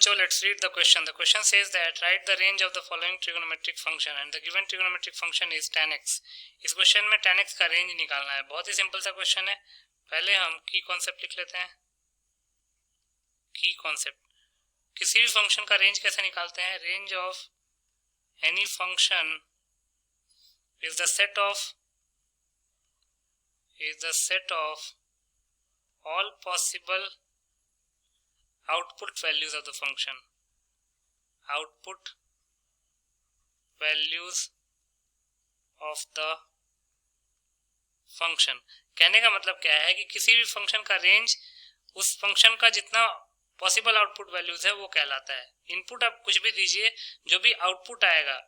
So let's read the question. The question says that write the range of the following trigonometric function and the given trigonometric function is tan x. इस question में tan x का range निकालना है. बहुत ही simple सा question है. पहले हम की कॉन्सेप्ट लिख लेते हैं. की कॉन्सेप्ट, किसी भी फंक्शन का रेंज कैसे निकालते हैं? Range of any function is the set of all possible output values of the function. Output values of the function. कहने का मतलब क्या है कि किसी भी फंक्शन का रेंज उस फंक्शन का जितना पॉसिबल आउटपुट वैल्यूज है वो कहलाता है. इनपुट आप कुछ भी दीजिए, जो भी आउटपुट आएगा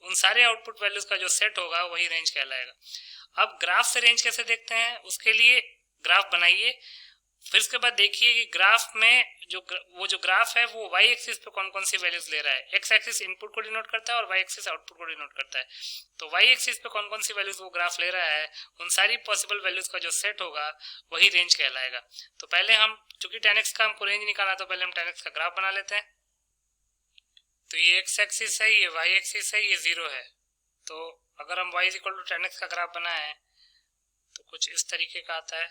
उन सारे आउटपुट वैल्यूज का जो सेट होगा वही रेंज कहलाएगा. अब ग्राफ से रेंज कैसे देखते हैं? उसके लिए ग्राफ बनाइए, फिर उसके बाद देखिए कि ग्राफ में जो ग्राफ है वो वाई एक्सिस पे कौन कौन सी वैल्यूज ले रहा है. एक्स एक्सिस इनपुट को डिनोट करता है और वाई एक्सिस आउटपुट को डिनोट करता है. तो वाई एक्सिस पे कौन कौन सी वैल्यूज वो ग्राफ ले रहा है, उन सारी पॉसिबल वैल्यूज का जो सेट होगा वही रेंज कहलाएगा. तो पहले हम, चूंकि tan x का हमको रेंज निकालना, तो पहले हम tan x का ग्राफ बना लेते हैं. तो ये एक्स एक्सिस है, ये वाई एक्सिस है, ये 0 है. तो अगर हम y = tan x का ग्राफ बनाए तो कुछ इस तरीके का आता है.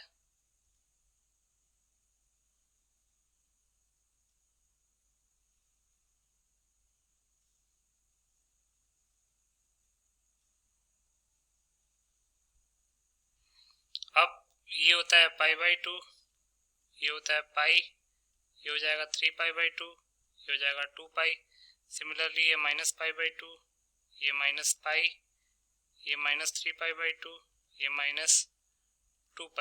अब ये होता है π/2, ये होता है पाई, ये हो जाएगा 3π/2, ये हो जाएगा 2π. सिमिलरली ये -π/2, ये -π, ये -3π/2, ये -2π.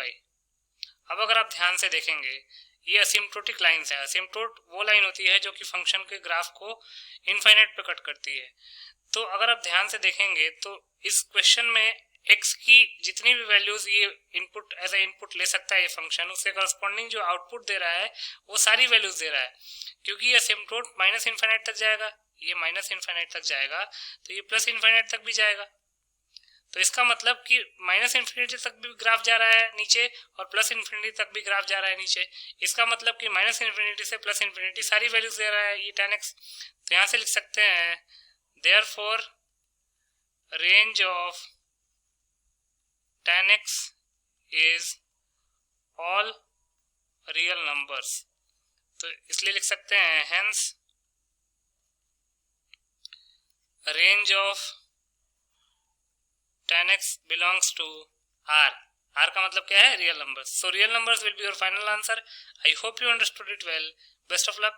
अब अगर आप ध्यान से देखेंगे, ये असिम्प्टोटिक लाइंस है. असिम्प्टोट वो लाइन होती है जो कि फंक्शन के ग्राफ को इनफाइनाइट पे कट करती है. तो अगर आप ध्यान से देखेंगे तो इस क्वेश्चन में x की जितनी भी वैल्यूज ये इनपुट एज ए इनपुट ले सकता है ये फंक्शन, उसके करस्पॉन्डिंग जो आउटपुट दे रहा है वो सारी वैल्यूज दे रहा है. क्योंकि ये असिम्प्टोट -इनफाइनाइट तक जाएगा, ये -इनफाइनाइट तक जाएगा, तो ये +इनफाइनाइट तक भी जाएगा. तो इसका मतलब कि -इन्फिनिटी तक भी ग्राफ जा रहा है नीचे और +इन्फिनिटी तक भी ग्राफ जा रहा है नीचे. इसका मतलब कि -इन्फिनिटी से +इन्फिनिटी सारी वैल्यूज दे रहा है ये tan x. तो यहाँ से लिख सकते हैं therefore range of tan x is all real numbers. तो इसलिए लिख सकते हैं hence range of tan x belongs to R. R का मतलब क्या है? Real numbers. So real numbers will be your final answer. I hope you understood it well. Best of luck.